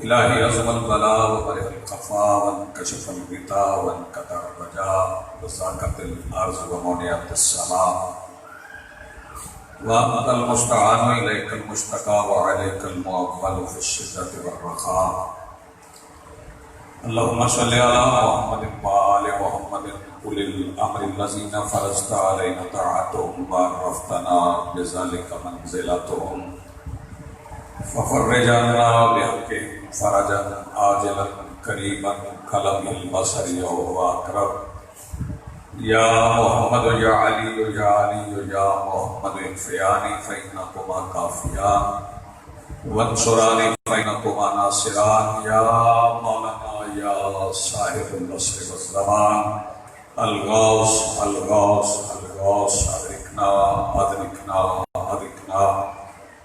إلهي عظم البلاء وبرئ الخفاء وانكشف الغطاء وانقطع الرجاء وزاقت الأرض ومنعت السماء وأنت المستعان إليك المشتكى وعليك المؤول في الشدة والرخاء. اللهم صل على محمد وآل محمد أولي الأمر الذين فرضت علينا طاعتهم وعرفتنا بذلك منزلتهم ففرج عنا بحقهم فرجا عاجلا قريبا كلمح البصر وهو أقرب. يا محمد يا علي يا علي يا محمد اكفياني فإنكما كافيان وانصراني فإنكما ناصران. يا مولانا يا صاحب النصر والزمان الغوث الغوث الغوث أدركنا أدركنا أدركنا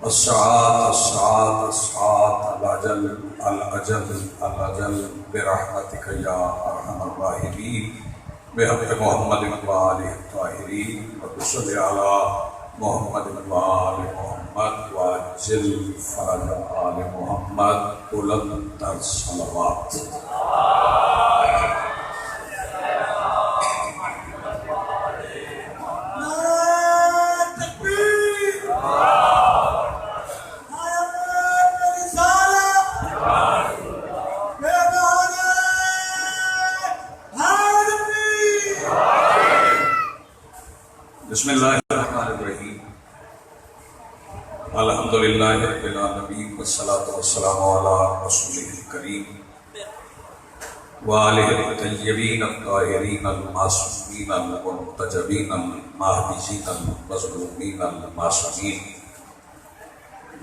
الساعات الساعات الساعات الأجل الأجل الأجل برحمتك يا أرحم الراحمين بحق محمد وآله الطاهرين. وصل على محمد وآل محمد وأجل فرج آل محمد بلند الصلوات. بسم اللہ الرحمن الرحیم. الحمدللہ رب العالمین والصلاة والسلام علی رسولہ الکریم وآلہ الطیبین الطاہرین المعصومین المنتجبین المہدیین المظلومین المعصومین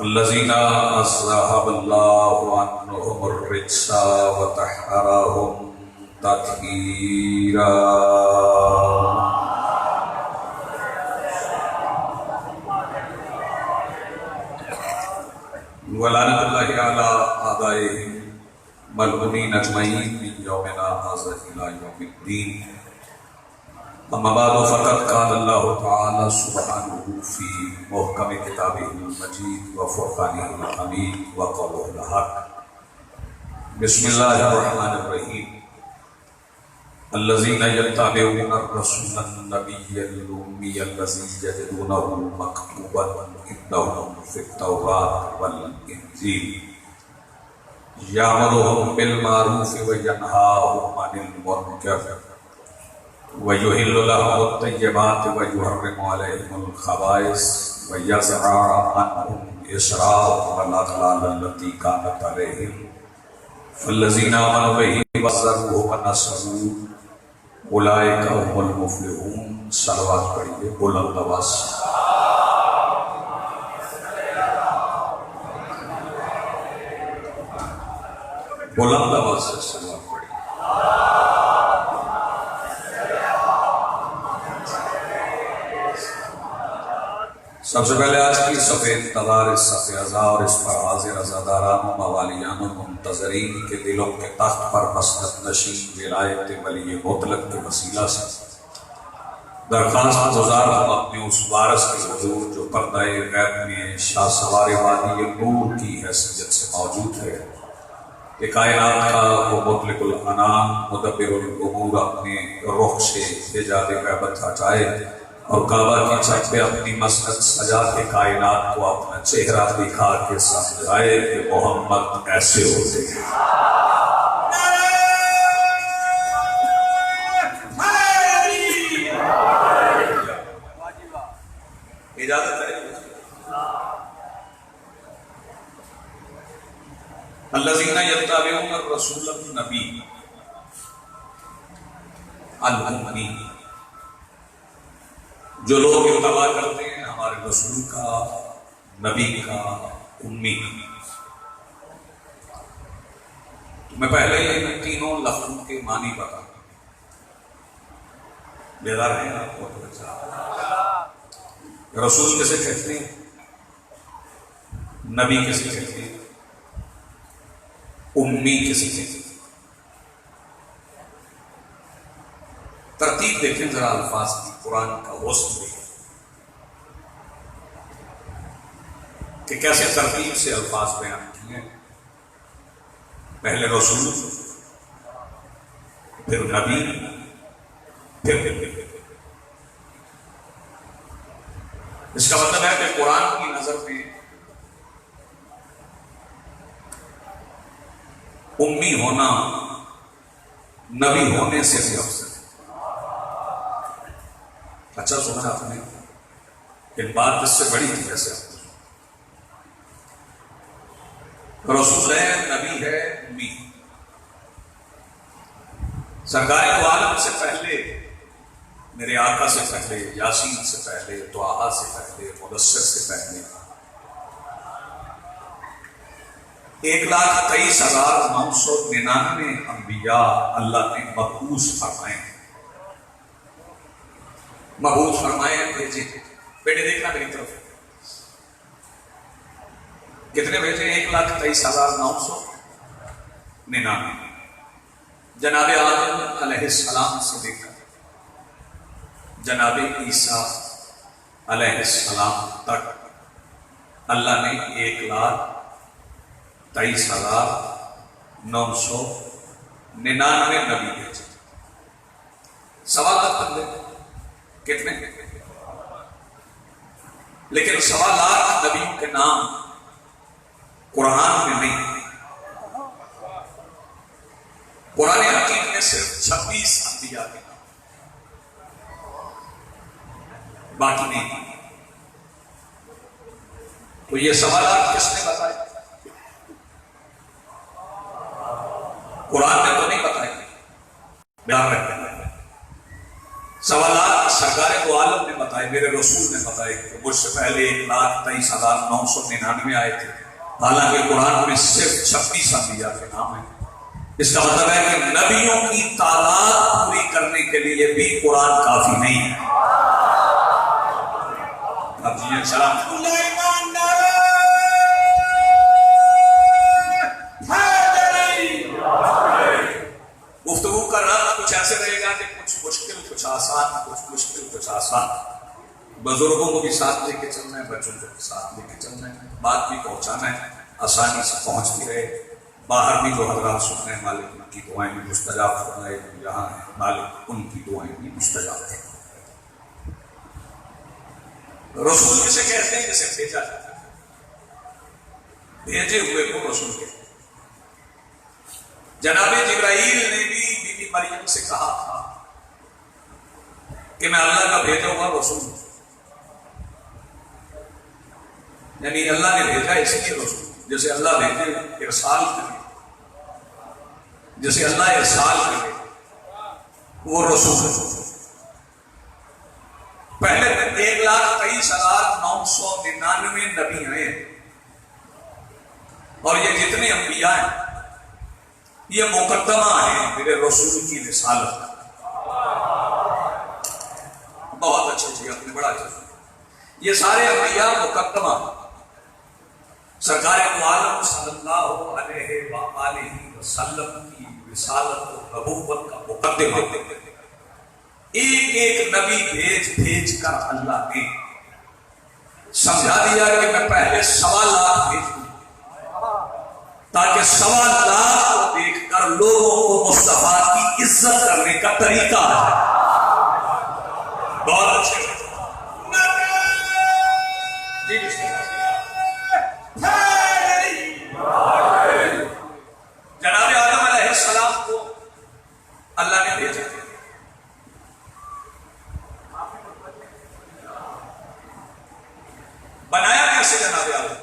الذین اذھب اللہ عنہم الرجس وطہرہم تطہیرا. ولعنت اللہ علی اعدائهم ملعونین اجمعین من یومنا ھذا الی یوم الدین. اما بعد فقد قال اللہ تعالی سبحانہ فی محکم کتابہ المجید وفرقانہ الحمید وقولہ الحق. بسم اللہ الرحمن الرحیم. الذین یتبعون الرسول النبی الأمی الذی یجدونہ مکتوبا عندہم فی التوراۃ والانجیل یأمرهم بالمعروف وینہاہم عن المنکر ویحل لهم الطیبات ویحرم علیہم الخبائث ویضع عنہم إصرارهم والأغلال التي كانت عليهم فالذین آمنوا به وعزروه ونصروه اولئک هم المفلحون. صلوات پڑھیے بلند آواز. بلند آواز سے صلوات پڑھیے. سب سے پہلے آج کی صفحہ انتظار اس صفحہ ازا اور اس پر حاضر ازاداران و موالیان و منتظرین کے دلوں کے تخت پر مسند نشین ولایت ولی مطلق کے وسیلہ سے درخواست گزار ہم اپنے اس وارث کے حضور جو پردہ غیب میں شاہ سوار وادی نور کی حیثیت سے موجود ہے کہ کائنات کا وہ مطلق الانام مدبر الامور اپنے رخ سے حجاب غیبت ہٹائے اور کعبہ کی چھت پہ اپنی مسجد سجا کے کائنات کو اپنا چہرہ دکھا کے سمجھائے کہ محمد ایسے ہوتے ہیں. اجازت ہے. الذین یتبعون الرسول النبی الأمی، جو لوگ اتباع کرتے ہیں ہمارے رسول کا، نبی کا، امی کا. میں پہلے ان تینوں لفظوں کے معنی بتا بیدار ہیں آپ کو. رسول کسے کہتے ہیں، نبی کسے کہتے ہیں، امی کسے کہتے ہیں. ترتیب دیکھیں ذرا الفاظ کی، قرآن کا حسن دیکھیں کہ کیسے ترتیب سے الفاظ بیان کیے. پہلے رسول، پھر نبی، پھر اس کا مطلب ہے کہ قرآن کی نظر میں امی ہونا نبی ہونے سے بھی افضل ہے۔ اچھا سنا آپ نے، کہ بات اس سے بڑی تھی جیسے رسول ہے، نبی ہے، امی ہے۔ سرکار دو عالم سے پہلے، میرے آقا سے پہلے، یاسین سے پہلے، طٰہٰ سے پہلے، مدثر سے پہلے 1,23,999 انبیاء اللہ نے مبعوث فرمائے ہیں۔ مبعوث فرمائے ہیں، بھیجے۔ بیٹے دیکھنا میری طرف، کتنے بھیجے؟ 1,23,999۔ جناب آدم علیہ السلام سے لے کر جناب عیسیٰ علیہ السلام تک اللہ نے 1,23,999 نبی بھیجے۔ سوالات بندے کتنے؟ لیکن 1,00,000 نبیوں کے نام قرآن میں نہیں۔ قرآن حکیم میں صرف 26 انبیاء کے نام، باقی نہیں۔ تو یہ سوالات کس نے بتائے؟ قرآن نے تو نہیں بتائے، بیان رکھتے ہیں۔ سوالات سرکار دو عالم نے بتائے، میرے رسول نے بتائے کہ مجھ سے پہلے 1,23,999 آئے تھے، حالانکہ قرآن میں صرف 26 انبیاء کے نام ہیں۔ اس کا مطلب ہے کہ نبیوں کی تعداد پوری کرنے کے لیے بھی قرآن کافی نہیں ہے۔ اب جی سلام گفتگو کا رنگ کچھ ایسے رہے گا کہ کچھ مشکل کچھ آسان، کچھ مشکل کچھ آسان۔ بزرگوں کو بھی ساتھ لے کے چلنا ہے، بچوں کو بھی ساتھ لے کے چلنا ہے، بات بھی پہنچانا ہے، آسانی سے پہنچتی رہے۔ باہر بھی جو حضرات سن رہے ہیں، مالک ان کی دعائیں بھی مستجاب فرمائے، یہاں ہیں مالک ان کی دعائیں بھی مستجاب ہے۔ رسول کسے کہتے ہیں؟ جسے بھیجا جاتا ہے، بھیجے ہوئے کو رسول کہتے ہیں۔ جناب جبرائیل نے بھی بی بی مریم سے کہا تھا کہ میں اللہ کا بھیجا ہوا رسول ہوں، یعنی اللہ نے بھیجا اس لیے رسول، جیسے اللہ بھیجے ارسال کرے، جیسے اللہ ارسال کرے وہ رسول ہے۔ پہلے 1,23,999 نبی آئے ہیں، اور یہ جتنے انبیاء ہیں یہ مقدمہ ہیں میرے رسول کی رسالت۔ بہت اچھا جی، آپ نے بڑا اچھا، یہ سارے انبیاء مقدمہ، سرکار دو عالم صلی اللہ علیہ وآلہ وسلم کی رسالت و نبوت کا مقدمہ۔ ایک ایک نبی بھیج کر اللہ نے سمجھا دیا کہ میں پہلے 1,00,000 بھیجوں، تاکہ 1,00,000 کو دیکھ کر لوگوں کو مصطفیٰ کی عزت کرنے کا طریقہ ہے۔ بہت اچھے جی، جناب آدم علیہ السلام کو اللہ نے بھیجا، بنایا کیسے جناب آدم؟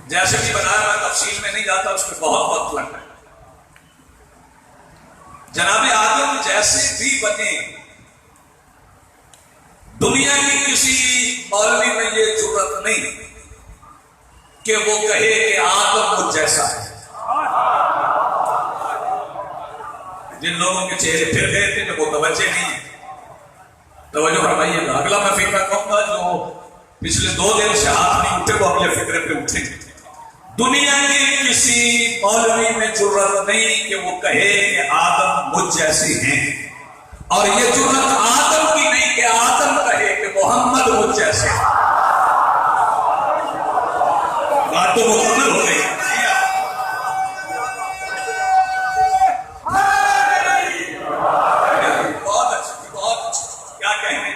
جیسے بھی بنایا، میں تفصیل میں نہیں جاتا، اس میں بہت وقت لگتا ہے۔ جناب آدم جیسے بھی بنے، دنیا کی کسی مولوی میں یہ جرت نہیں کہ وہ کہے کہ آدم مجھ جیسا ہے۔ جن لوگوں کے چہرے پھر گئے تھے کہ وہ توجہ نہیں ہے، توجہ فرمائیے گا۔ اگلا میں فکر کہوں گا، جو پچھلے 2 دن سے ہاتھ نہیں اٹھے وہ اگلے فکرے پہ اٹھیں گے۔ دنیا کے کسی مولوی میں جرت نہیں کہ وہ کہے کہ آدم مجھ جیسے ہیں، اور یہ جرت آدم کی نہیں کہ آدم کہے کہ محمد مجھ جیسے ہیں۔ بات تو مکمل ہو گئی. بہت اچھی بہت اچھی. کیا کہنے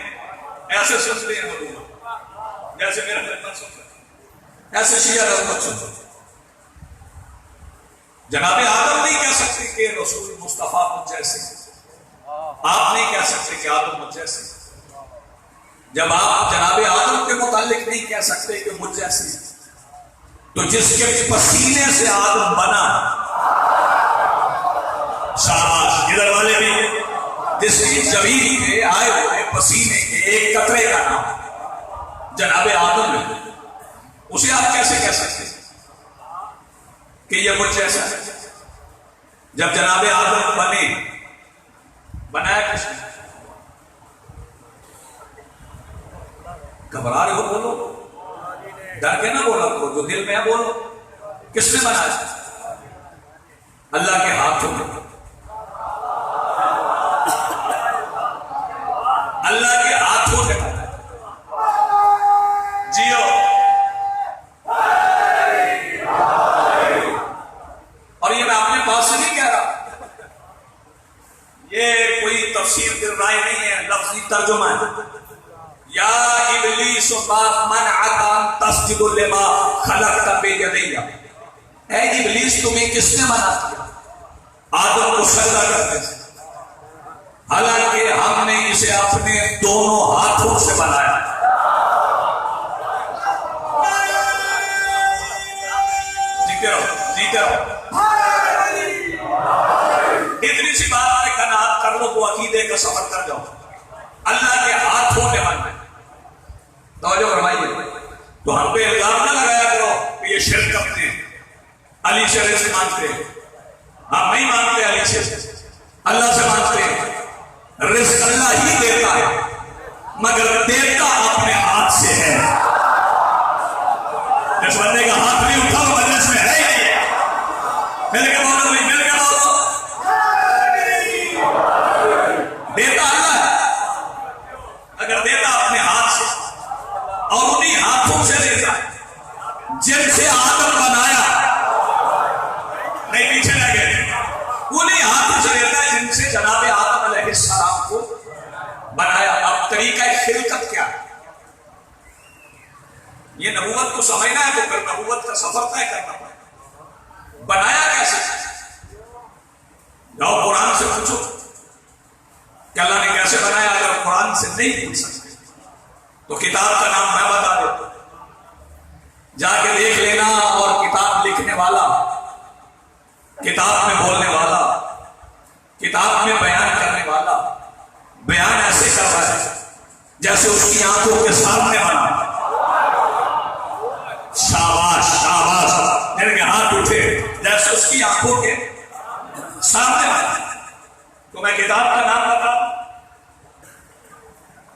ایسے سنتے ہیں لوگ جیسے میرا خدمت سنتے ہیں, ایسے شیعہ رحمت سنتے ہیں. جناب آدم نہیں کہہ سکتے کہ رسول مصطفیٰ مجھ جیسے, آپ نہیں کہہ سکتے کہ آدم مجھ جیسے. جب آپ جناب آدم کے متعلق نہیں کہہ سکتے کہ مجھ جیسے, تو جس کے پسینے سے آدم بنا, شاباش ادھر والے بھی, جس کی زمین کے آئے ہوئے پسینے کے ایک قطرے کا نام جناب آدم ہے, اسے آپ کیسے کہہ سکتے کہ یہ مجھ جیسا ہے؟ جب جناب آدم بنے, بنایا کس نے؟ گھبرا رہے ہو بولو, ڈر کے نہ بولا کرو, جو دل میں ہے بولو. کس نے بنایا؟ اللہ کے ہاتھوں میں, اللہ کے ہاتھوں سے بنایا. جیو اور یہ میں اپنے پاس سے نہیں کہہ رہا, یہ کوئی تفسیر دل رائے نہیں ہے, لفظی ترجمہ ہے. یا ابلیس ما منعک ان تسجد لما خلقت بیدی, اے ابلیس تمہیں کس نے منع کیا آدم کو سجدہ کرنے سے, حالانکہ ہم نے اسے اپنے دونوں ہاتھوں سے بنایا. جیتے رہو جیتے رہو. اتنی سی بات میں کنات کر لو تو عقیدے کا سفر کر جاؤ. اللہ کے ہاتھوں نے بنایا. توجہ فرمائیے. تو ہم پہ الزام نہ لگایا کرو کہ یہ شرک کرتے ہیں, علی سے رزق مانگتے ہیں. ہم نہیں مانگتے علی سے, اللہ سے مانگتے ہیں. رزق اللہ ہی دیتا ہے, مگر دیتا اپنے ہاتھ سے ہے. جس بندے کا ہاتھ نہیں اٹھا وہ مجلس میں ہے ہی نہیں. مل کے بولو نہیں, مل کے بولو. دیتا اللہ ہے, اگر دیتا اپنے ہاتھ سے, اور انہیں ہاتھوں سے دیتا جن سے آدم بنایا, نہیں پیچھے لگے, انہیں ہاتھوں سے دیتا ہے جن سے جناب آدم علیہ السلام کو بنایا. اب طریقہ خلقت کیا ہے؟ یہ نبوت کو سمجھنا ہے تو پھر نبوت کا سفر طے کرنا پڑے. بنایا کیسے؟ جاؤ قرآن سے پوچھو کہ اللہ نے کیسے بنایا. اگر قرآن سے نہیں پوچھ سکتے تو کتاب کا نام میں بتا دیتا ہوں, جا کے دیکھ لینا. اور کتاب لکھنے والا, کتاب میں بولنے والا, کتاب میں بیان کرنے والا بیان ایسے کر رہا ہے جیسے اس کی آنکھوں کے سامنے بنا. شاباش شاباش, جن کے ہاتھ اٹھے جیسے اس کی آنکھوں کے سامنے بنا. تو میں کتاب کا نام بتا,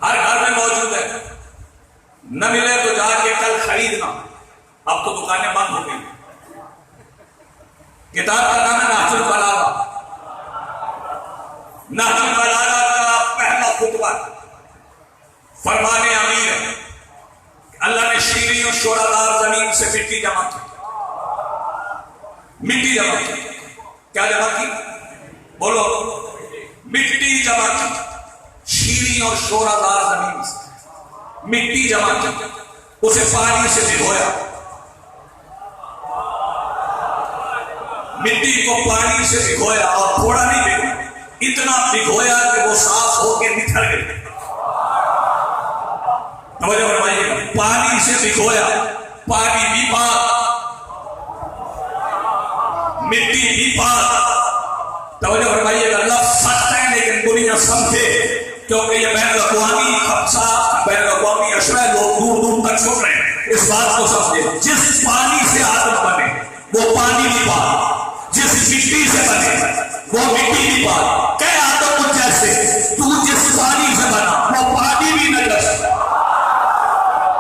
ہر گھر میں موجود ہے. نہ ملے تو جا کے کل خریدنا, اب تو دکانیں بند ہو گئی. کتاب کا نام ہے نہج البلاغہ. نہج البلاغہ کا پہلا خطبہ فرمان امیر ہے. اللہ نے شیریں اور شورادار زمین سے مٹی جمع کی. مٹی جمع کی. کیا جمع کی؟ بولو. مٹی جمع کی. شیریں اور شورادار زمین سے مٹی جمع کی, اسے پانی سے بھگویا. مٹی کو پانی سے بھگویا, اور تھوڑا نہیں بھگویا, اتنا بھگویا کہ وہ صاف ہو کے نکھر گئی. توجہ فرمائیے, پانی سے بھگویا, پانی بھی پاک, مٹی بھی پاک. توجہ فرمائیے گا. لفظ سچ ہے لیکن دنیا سمجھے, کیونکہ یہ بین الاقوامی خدشہ, بین الاقوامی اشرا, لوگ دور دور تک سن رہے ہیں. اس بات کو سمجھے, جس پانی سے آدم بنے وہ پانی بھی پاک, جس مٹی سے بنے وہ مٹی بھی پاک. کہ آدم مجھ جیسے, تو جس پانی سے بنا وہ پانی بھی نجس.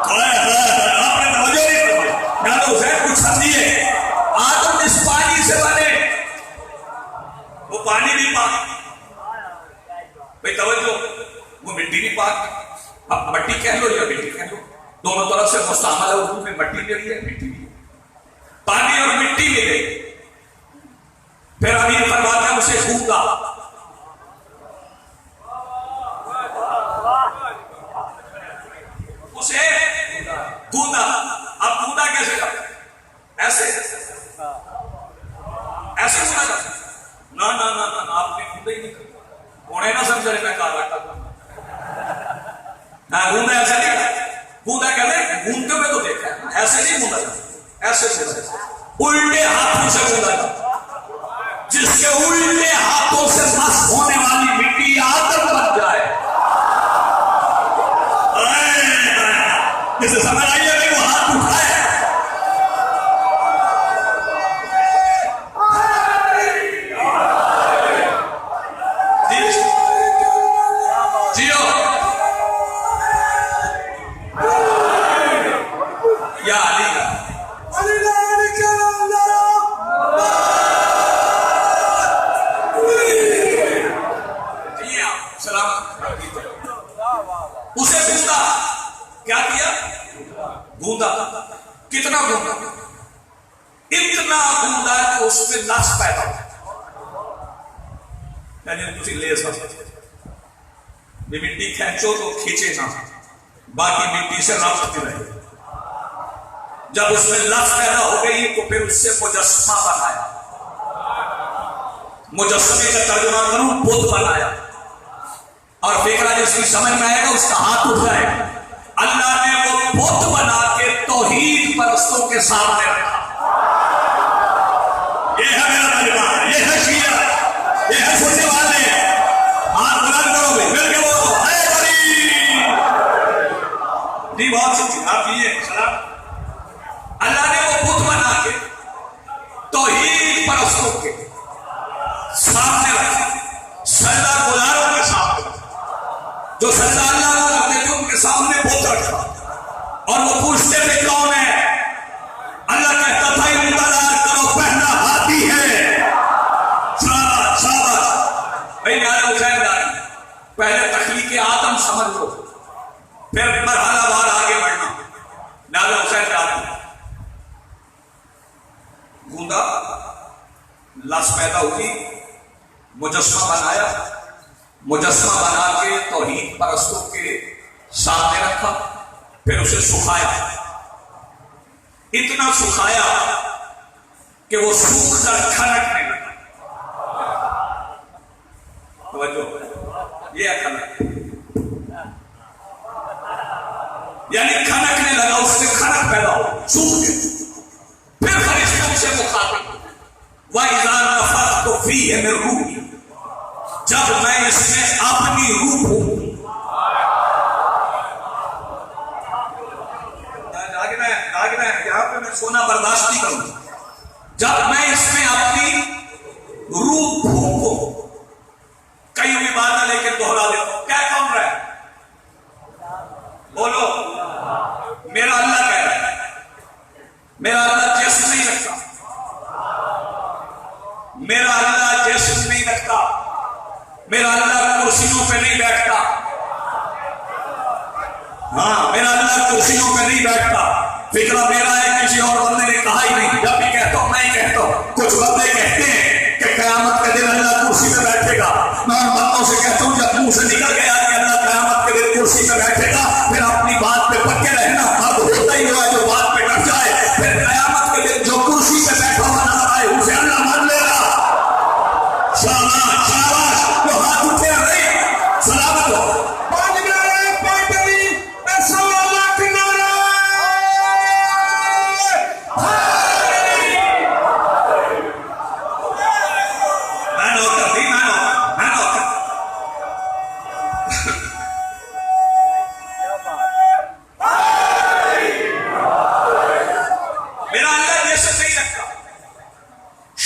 آپ نے توجہ نہیں فرمائی. یا تو حسین کچھ سمجھیے, آدم جس پانی سے بنے وہ پانی بھی پاک. بھائی توجہ, وہ مٹی بھی پاک. اب مٹی کہہ لو یا مٹی کہہ لو, دونوں طرف سے مستعمل ہے. اردو میں مٹی بھی ہے, مٹی بھی ہے. پانی اور مٹی ملے، پھر امیر فرماتا ہے اسے گوندا، اسے گوندا. اب گوندا کیسے کرتا ہے؟ ایسے ایسے گوندا کرتا ہے؟ نہ آپ نے گوندا ہی نہیں کرتا. انہیں نہ سمجھ رہے میں کہا رکھتا گوندا ایسا نہیں کرتا. گوندا کہتے ہیں گوندتے ہوئے تو دیکھا ہے، ایسے نہیں گوندا کرتا، ایسے الٹے ہاتھوں سے گوندا کرتا. جس کے الٹے ہاتھوں سے مس ہونے والی مٹی آدم بن جائے، جسے سمجھ آئیے کہ وہ ہاتھ اٹھائے. اسے گوندا، کیا کیا؟ گوندا. کتنا گوندا؟ اتنا گوندا کہ اس میں لفظ پیدا ہو. یعنی تھی لے سکتے مٹی کھینچو تو کھینچے نہ، باقی مٹی سے رابطہ رہے. جب اس میں لفظ پیدا ہو گئی تو پھر اس سے مجسمہ بنایا. مجسمے کا ترجمہ کروں بت بنایا. اور فکرہ جس کی سمجھ میں آئے گا اس کا ہاتھ اٹھ جائے گا. اللہ نے وہ بت بنا کے توحید پرستوں کے سامنے رکھا. یہ ہے میرا طالبان، یہ ہے شیعہ، یہ ہے سننے والے. ہاتھ بلند کرو گے مل کے بولو اے بری جی. بہت سی آپ یہ سلام. اللہ نے وہ بت بنا کے توحید پرستوں کے سامنے رکھا، سجدہ گزاروں کے سامنے، جو سجدہ اللہ کو کرتے تھے ان کے سامنے بت رکھا. اور وہ پوچھتے تھے کون ہے؟ اللہ کہتا تھا انتظار کرو پہلا ہاتھی ہے. شاباش شاباش بھائی. نعرہ حسین داری. پہلے تخلیق آدم سمجھ لو، پھر مرحلہ وار آگے بڑھنا. نعرہ حسین داری. گوندا، لفظ پیدا ہوئی، مجسمہ بنایا. مجسمہ بنا کے توحید پرستوں کے سامنے رکھا، پھر اسے سکھایا. اتنا سکھایا کہ وہ سوکھ کر کھنکنے لگا. توجہ، یہ کھنک، یعنی کھنکنے لگا. اس سے کھنک پیدا ہو، سوکھ گیا. پھر فرشتوں سے مخاطب، وَإِذَا نَفَخْتُ فِيهِ مِن رُوحِي، جب میں اس میں اپنی روح ہوں. یہاں پہ میں سونا برداشت نہیں کروں. جب میں اس میں اپنی روح پھونکوں. کئی بھی بات ہے لیکن دوہرا دیتا ہوں. کیا کام رہا ہے؟ بولو. میرا اللہ کہہ رہا ہے، میرا اللہ جسم نہیں رکھتا. میرا اللہ جسم نہیں رکھتا. میرا اللہ کرسیوں پہ نہیں بیٹھتا. ہاں، میرا اللہ کرسیوں پہ نہیں بیٹھتا. فکرہ میرا ہے، کسی اور بندے نے کہا ہی نہیں. جب بھی کہتا ہوں میں ہی کہتا ہوں. کچھ بندے کہتے ہیں کہ قیامت کے دن اللہ کرسی پہ بیٹھے گا. میں ان بندوں سے کہتا ہوں جب منہ سے نکل گیا کہ اللہ قیامت کے دن کرسی پہ بیٹھے گا، پھر اپنی بات پہ پکے رہنا. اب ہوتا ہی ہوا جو بات پہ ڈٹ جائے، پھر قیامت کے دن جو کرسی پہ بیٹھا ہوا نظر آئے اسے اللہ مان لے گا. شاباش شاباش. جو ہاتھ اٹھے رہے سلامت ہو.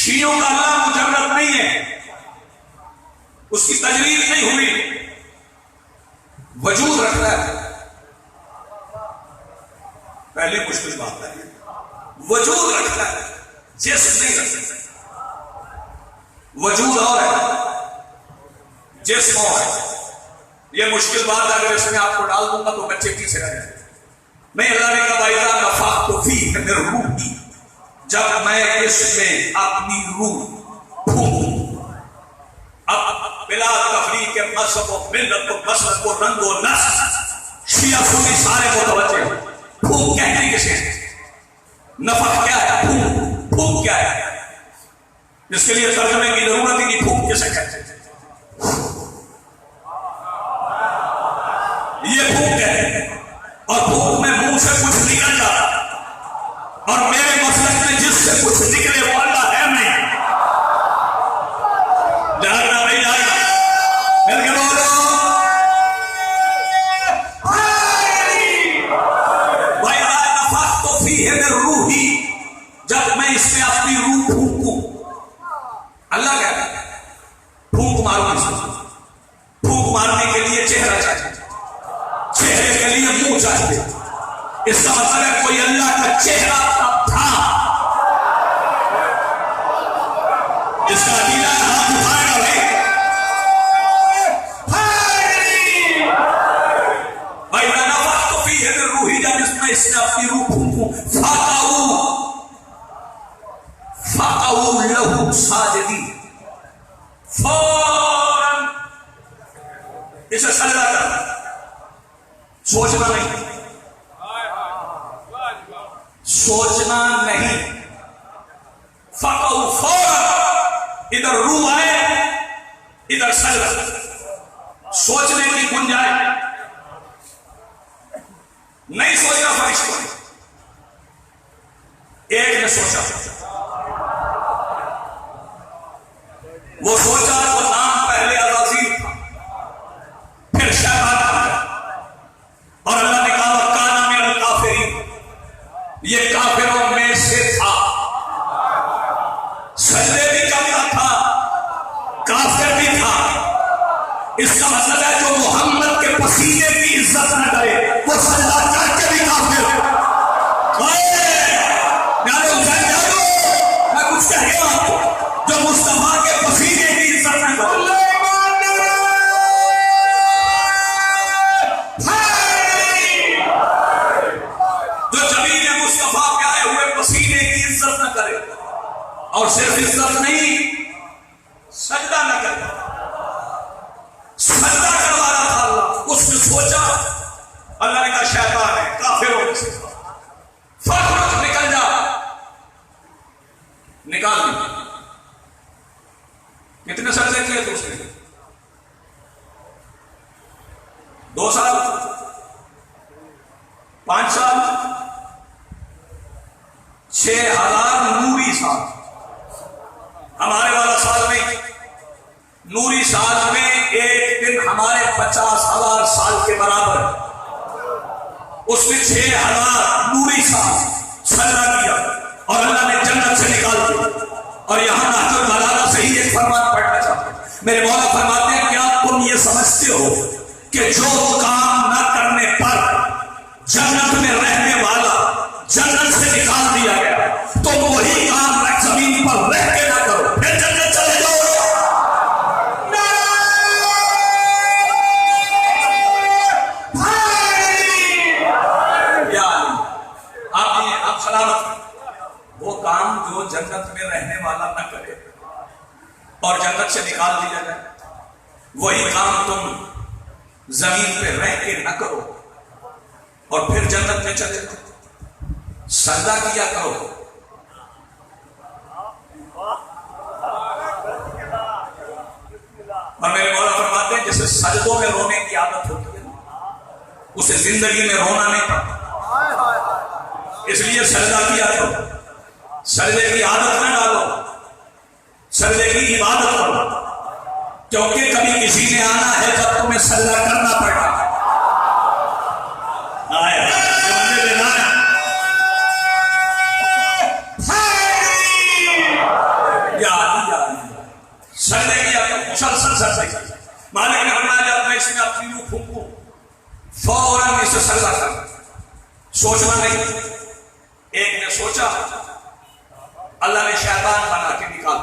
شیعوں کا اللہ مجرد نہیں ہے، اس کی تجلیل نہیں ہوئی. وجود رکھتا ہے. پہلے مشکل بات ہے، وجود رکھتا ہے، جسم نہیں رکھتا. وجود اور ہے، جسم اور ہے. یہ مشکل بات ہے. اگر اس میں آپ کو ڈال دوں گا تو بچے پیچھے رہ جائیں. نہیں، اللہ نے کہا وَإِذَا نَفَخْتُ فِيهِ مِن رُوحِي، جب میں اس میں اپنی روح پھونکوں. اب بلا تفریق مذہب و ملت و مسلک و رنگ و نسل شیعہ سنی سارے متوجہ ہیں. پھونک کہتے کسے ہیں؟ نفخ کیا ہے؟ پھونک کیا ہے؟ اس کے لیے ترجمے کی ضرورت ہی نہیں. پھونک کسے کہتے ہیں؟ یہ پھونک کہتے ہیں. اور پھونک میں منہ سے کچھ نکل جاتا ہے، اور میرے مسلک میں جس سے کچھ نکلے وہ اللہ ہے نہیں. جاننا نہیں جائے گا مل کے بولو بھائی نفخت فیہ من روحی. جب میں اس میں اپنی روح پھونکوں. اللہ کہتا ہے پھونک مارو. اس میں پھونک مارنے کے لیے چہرہ چاہیے، چہرے کے لیے منہ چاہیے. اس کا مطلب ہے کوئی اللہ کا چہرہ تھا. اس کا عقیدہ ہاتھ اٹھائے گا بھائی میں نفخت فیہ من روحی. جب اس میں اپنی روح پھونکوں فقعوا لہ ساجدین. فوراً اسے سجدہ کرنا، سوچنا نہیں، سوچنا نہیں. فقعوا فوراً، ادھر روح آئے ادھر سجدہ. سوچنے کی گنجائش نہیں. سوچنا فرشتوں نے. ایک نے سوچا، وہ سوچا تو نام پہلے عزازیل تھا، پھر شیطان تھا، اور اللہ نے کہا وَكَانَ مِنَ الْكَافِرِينَ. یہ کافروں میں سے تھا. سجدے بھی کرتا تھا، کافر بھی تھا. اس کا مطلب ہے جو محمد کے پسینے کی عزت نہ کرے وہ سجدہ کر کے بھی کافر. میں کچھ کہہ رہا ہوں، جو مصطفیٰ کے پسینے کی عزت نہ کرے، جو جبین مصطفیٰ کے آئے ہوئے پسینے کی عزت نہ کرے، اور صرف عزت نہیں سجدہ نہ کرے. سجدہ کروا رہا تھا اللہ. اس نے سوچا، اللہ نے کہا شیطان ہے، کافروں میں سے فخرج نکل جا. نکال دی. کتنے سجدے کیے تھے اس نے؟ 2 سال 5 سال 6000 نوری سال. ہمارے والا سال نہیں. نوری سال میں ایک دن ہمارے 50,000 سال کے برابر. اس نے 6000 نوری سال سجدہ کیا اور اللہ نے جنت سے نکال دیا. اور یہاں نہج البلاغہ سے ہی ایک فرمان پڑھنا چاہتا ہوں. میرے مولا فرماتے ہیں کیا تم یہ سمجھتے ہو کہ جو کام نہ کرنے پر جنت میں رہنے والا جنت سے نکال دیا گیا، تم وہی کام زمین پر رہ کے نہ کرو پھر جنت چلے جاؤ. آپ سلامت. وہ کام جو جنت میں رہنے والا نہ کرے اور جنت سے نکال دیا جائے، وہی کام تم زمین پہ رہ کے نہ کرو اور پھر جنت میں چلے جاؤ. سجدہ کیا کرو. اور میرے مولا فرماتے ہیں جیسے سجدوں میں رونے کی عادت ہوتی ہے اسے زندگی میں رونا نہیں پڑتا. اس لیے سجدہ کیا کرو. سجدے کی عادت نہ ڈالو، سجدے کی عبادت کرو، کیونکہ کبھی کسی نے آنا ہے جب تمہیں سجدہ کرنا پڑا. سجدے کیا کرو، مسلسل سجدے کیا. مالک نے فرمایا جب میں اس میں اپنی روح پھونکوں فوراً اسے سجدہ کرنا، سوچنا نہیں. ایک نے سوچا، اللہ نے شیطان بنا کے نکال.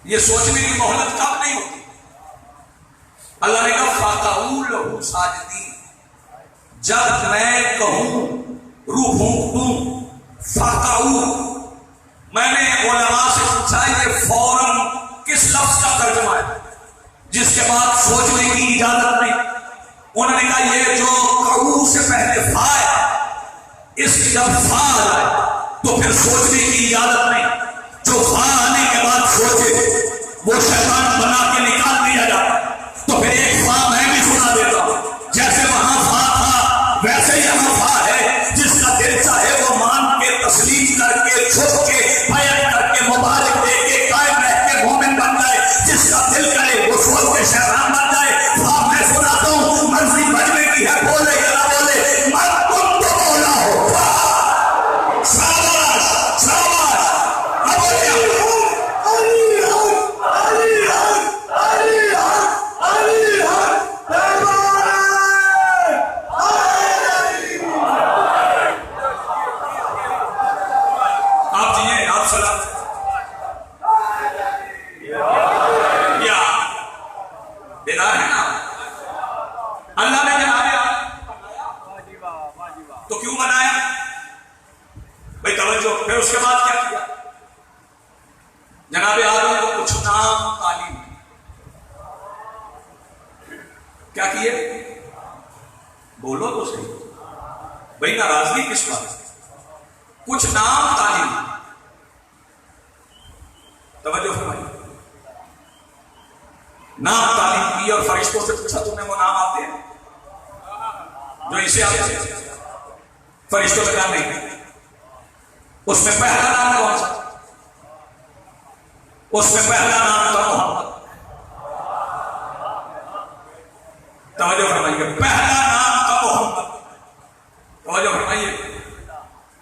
یہ سوچنے کی مہلت کب نہیں ہوتی. اللہ نے کہا فقعوا لہ ساجدین. جب میں کہوں روح پھونک دوں فقعو، میں نے علماء سے پوچھا یہ فوراً کس لفظ کا ترجمہ ہے جس کے بعد سوچنے کی اجازت نہیں؟ انہوں نے کہا یہ جو قعو سے پہلے فا ہے، اس کی جب فا آ جائے تو پھر سوچنے کی اجازت نہیں. جو فا آنے کے بعد سوچے وہ شیطان بنا کے نکال دیا جاتا. تو پھر ایک فا میں بھی سنا دیتا ہوں. جیسے وہاں فا تھا ویسے یہاں فا ہے. جس کا دل چاہے وہ مان کے تسلیم کر کے چھپ کے بیعت کر کے مبارک دے کے قائم رہ کے مومن بن جائے. جس کا دل کرے وہ سوچ کے شیطان بن جائے. فا میں سناتا ہوں، مرضی بجنے کی ہے، بولے یا نہ بولے، من تم تو بولا ہو. شاباش شاباش. اب آپ جیے، آپ سلام یا بیدار ہے نا. اللہ نے جناب تو کیوں بنایا بھائی؟ توجہ. پھر اس کے بعد کیا کیا؟ جناب آدم کو کچھ نام تعلیم کیا کیے؟ بولو تو صحیح بھائی، ناراضگی کس بات؟ کچھ نام تعلیم. توجہ فرمائیے. نام تعلیم کی اور فرشتوں سے پوچھا تمہیں وہ نام آتے ہیں جو اسے آتے ہیں؟ فرشتوں نے کہا نہیں. اس میں پہلا نام کون سا؟ اس میں پہلا نام تھا محمد. توجہ فرمائیے. پہلا نام تھا محمد. توجہ فرمائیے.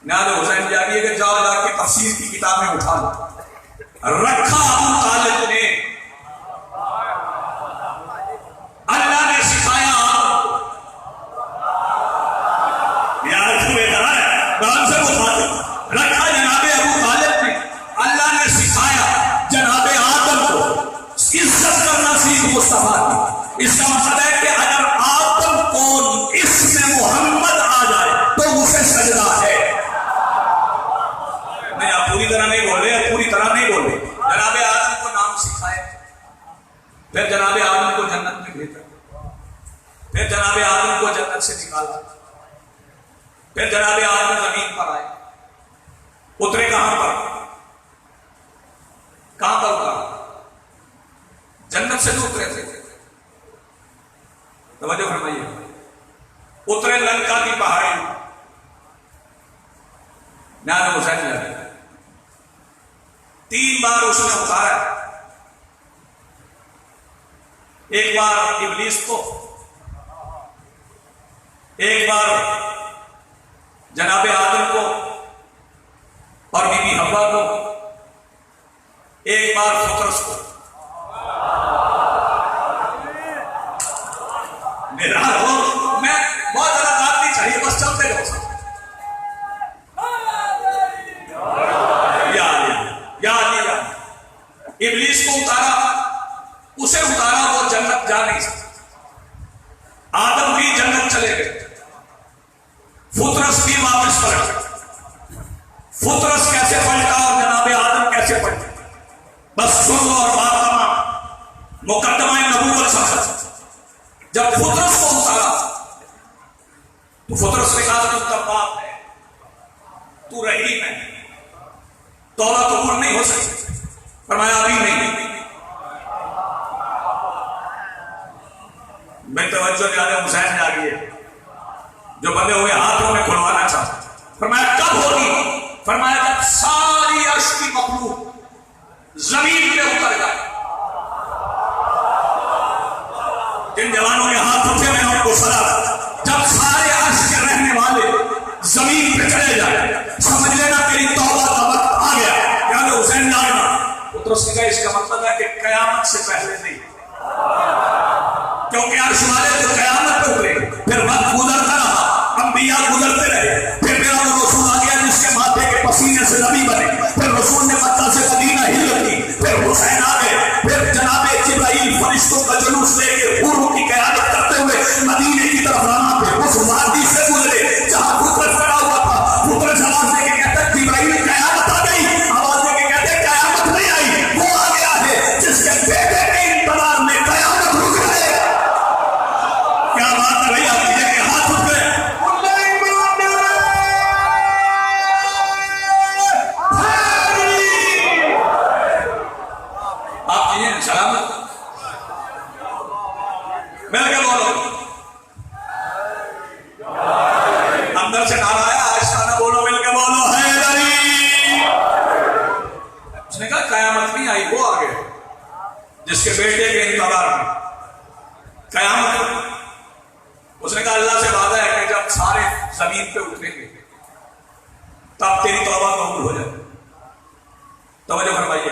ناد حسین جاگیے کہ جاؤ جا کے تفسیر کی کتابیں اٹھا لو. رکھا ابو طالب نے. اللہ نے سکھایا یار تمہیں ڈرا ہے کام سے بتا. رکھا جناب ابو طالب نے. اللہ نے سکھایا جناب آدم کو عزت کرنا سیکھ مصطفیٰ کی. اس کا مطلب ہے کہ اگر آدم کو اس میں محمد آ جائے تو اسے سجدہ ہے. نہیں آپ پوری طرح نہیں بول رہے، پوری طرح نہیں بول رہے. جناب آدم کو نام سکھائے، پھر جناب آدم کو جنت میں بھیجا، پھر جناب آدم کو جنت سے نکالا، پھر جناب آدم زمین پر آئے. اترے کہاں پر؟ کہاں پر اترا؟ جنت سے تو اترے تھے. توجہ فرمائیے. اترے لنکا کی پہاڑی. نام حسین لگے 3 بار اس نے اتارا. ایک بار ابلیس کو، ایک بار جناب آدم کو اور بی بی حوا کو، ایک بار فطرس کو. میرا میں بہت زیادہ بات نہیں چاہیے، بس چلتے رہو. ابلیس کو اتارا، اسے اتارا، وہ جنت جا نہیں سکتا. آدم بھی جنت چلے گئے. فطرس بھی واپس پلٹ گئے. فطرس کیسے پلٹا اور جناب آدم کیسے پلٹے؟ بس سن لو اور بات تمام. مقدمہ نبوت سمجھ. جب فطرس کو اتارا تو فطرس نے کہا تو تب باپ ہے، تو رحیم ہے، توبہ قبول نہیں ہو سکتی. فرمایا ابھی نہیں. میں توجہ زیادہ حسین جاگیے جو بندے ہوئے ہاتھوں میں کھلوانا چاہتا. فرمایا کب ہوگی؟ فرمایا جب ساری عرش کی مخلوق زمین پہ اتر جائے. جن جوانوں کے ہاتھ اٹھے میں ان کو سلام. جب سارے عرش کے رہنے والے زمین پہ چلے جائے سمجھ لینا تیری توبہ کا وقت آ گیا. یاد حسین جاگنا. اس نے کہا اس کا مطلب ہے کہ قیامت سے پہلے نہیں، کیونکہ عرش والے تو قیامت پہ اترے. پھر وقت گزرتا رہا، انبیاء گزرتے رہے. پھر میرا وہ رسول آ گیا جس کے ماتھے کے پسینے سے نبی بنے. پھر رسول نے مکہ سے مدینہ ہجرت کی. پھر حسین آ گئے. پھر جناب جبرائیل فرشتوں کا جلوس لے کے حوروں کی قیادت کرتے ہوئے مدینے کی طرف روانہ تھے. اس وادی سے گزرے جہاں فطرت کھڑا ہوا تھا. فطرت جواب دے کے کہتا تب تیری توبہ قبول ہو جائے. توجہ فرمائیے.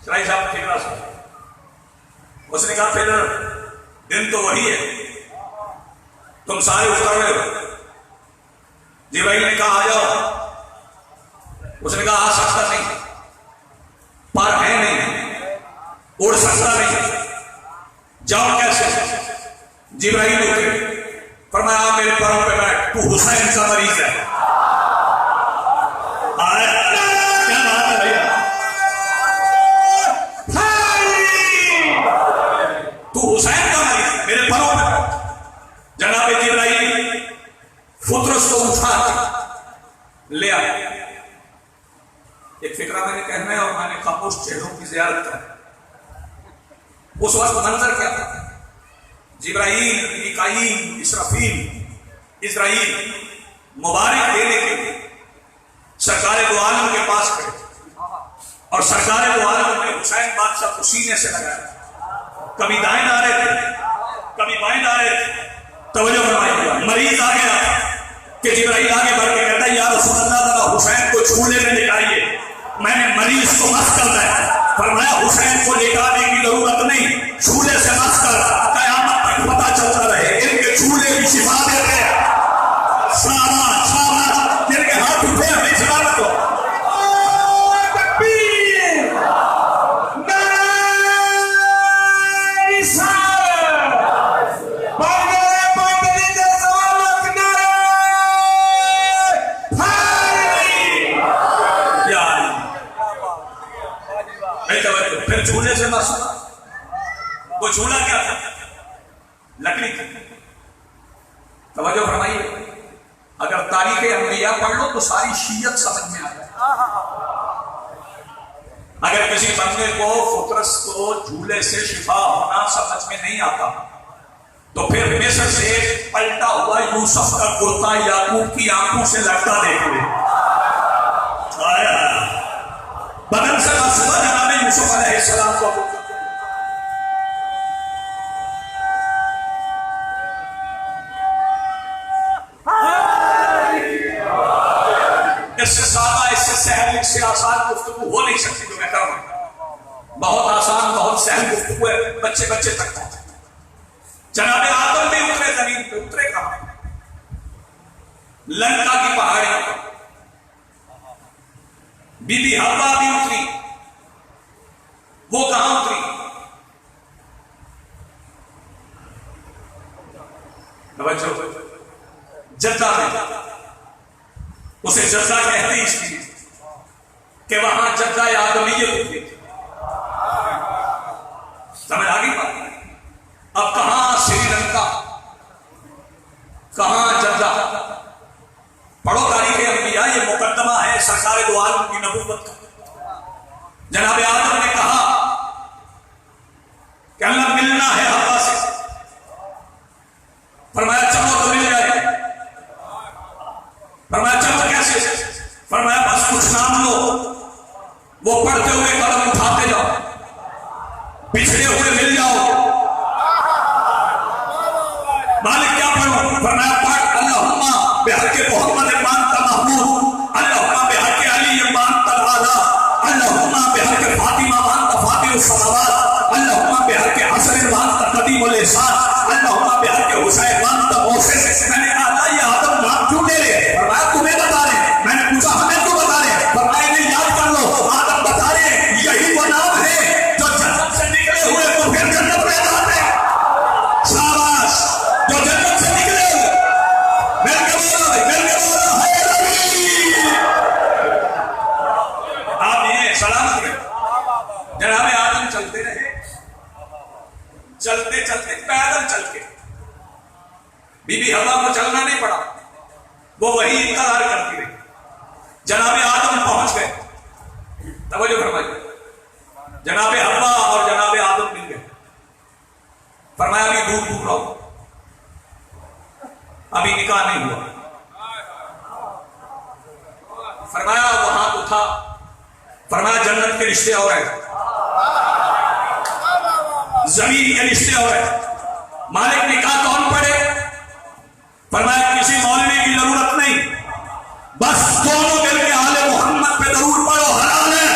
شرائی صاحب ٹھیکرا صاحب اس نے کہا پھر دن تو وہی ہے, تم سارے اتر رہے ہو. جبرائیل نے کہا آ جاؤ. اس نے کہا آ سکتا نہیں, پر ہے نہیں, اڑ سکتا نہیں, جاؤ کیسے؟ جبرائیل اترے, فرمایا میرے پروں پہ بیٹھ, تو حسین کا مریض ہے. کیا بات ہے بھیا, تو حسین کا مریض ہے, میرے پروں پہ بیٹھ. جناب جبرائیل فطرس کو اٹھا لے آئے. ایک فکرہ میں نے کہنا ہے اور میں نے خاموش چہروں کی زیارت کر. اس وقت منظر کیا تھا؟ جبرائیل, میکائیل, اسرافیل, اسرائیل مبارک دینے کے لیے سرکار دو عالم کے پاس کھڑے, اور سرکار دو عالم نے حسین بادشاہ کو سینے سے لگایا. کبھی دائیں آ رہے تھے, کبھی بائیں آ رہے تھے. توجہ فرمائیے. مریض آ گیا کہ جبرائیل آگے بڑھ کے کہتا ہے یا رسول اللہ ذرا حسین کو چھولے میں لٹائیے, میں نے مریض کو مس کرنا ہے. فرمایا حسین کو لٹانے کی ضرورت نہیں, چھولے سے مس کر قیامت تک پتہ چلتا رہے ان کے چھولے کی شفا دیتے ہیں. شاباش شاباش, جن کے ہاتھ اٹھے ہمیں شرارت ہو. پھر جھولے سے مرسا. وہ جھولا کیا تھا؟ لکڑی تھی. توجہ فرمائیے. اگر تاریخ انبیاء پڑھ لو تو ساری شیعت سمجھ میں آ جائے. اگر کسی بندے کو فطرس کو جھولے سے شفا ہونا سمجھ میں نہیں آتا تو پھر مصر سے پلٹا ہوا یوسف کا کرتا یعقوب کی آنکھوں سے لٹکا دیکھ لے. بدن سے مسئلہ جناب یوسف علیہ السلام کو. اس سے سادہ, اس سے سہل, اس سے آسان گفتگو ہو نہیں سکتی جو میں کر رہا ہوں. بہت آسان, بہت سہل گفتگو ہے, بچے بچے تک پہنچے. جناب آدم بھی اترے زمین پہ. اترے کہاں؟ لنکا کی پہاڑی پر. بی بی حوا بھی اتری. وہ کہاں اتری؟ جدہ میں. اسے جدہ کہتے ہیں اس لیے کہ وہاں جدہ آدمیت اتری. سمجھ آ گئی بات؟ اب کہاں سری لنکا, کہاں جدہ. پڑھو تاریخ انبیاء, یہ مقدمہ ہے سرکار دو عالم کی نبوت کا. جناب آدم نے کہا کہ اللہ ملنا ہے حوا سے. فرمایا چلو تو مل جائے. فرمایا چلو کیسے؟ فرمایا بس کچھ نام لو, وہ پڑھتے ہوئے قدم اٹھاتے جاؤ, پچھڑے ہوئے مل جاؤ. مالک کیا پڑھو؟ فرمایا پڑھ اللہم بحق محمد مانتا محمود, اللہم بحق علی مانتا العالی, اللہم بحق فاطمہ مانتا فاطر السماوات, اللہم بحق حسن مانتا قدیم الاحسان, اللہم بحق حسین مانتا محسن. میں نے کہا یہ آدم نام کیوں لے رہے؟ فرمایا تمہیں بتا رہے. میں نے پوچھا ہمیں کیوں بتا رہے؟ فرمایا انہیں یاد کر لو. آدم بتا رہے یہی وہ نام ہے جو جنت سے نکلے ہوئے تو پھر جنت میں جاتے. شاباش, جو جنت سے نکلے ہوئے. مل کے بولا, مل کے بولا ہے نبی. آپ یہ سلامت رہے. جناب آدم چلتے رہے, چلتے چلتے پیدل چل کے. بی بی حوا کو چلنا نہیں پڑا, وہ وہی انتظار کرتی رہی. جناب آدم پہنچ گئے. توجہ فرمائیے. جناب حوا اور جناب آدم مل گئے. فرمایا ابھی دور دور رہو, ابھی نکاح نہیں ہوا. فرمایا وہاں تو تھا. فرمایا جنت کے رشتے اور ہیں, زمین کے رشتے اور ہیں. مالک نکاح کون پڑے؟ فرمایا کسی مولوی کی ضرورت نہیں, بس دونوں مل کے آل محمد پہ درود پڑھو، حلال ہے۔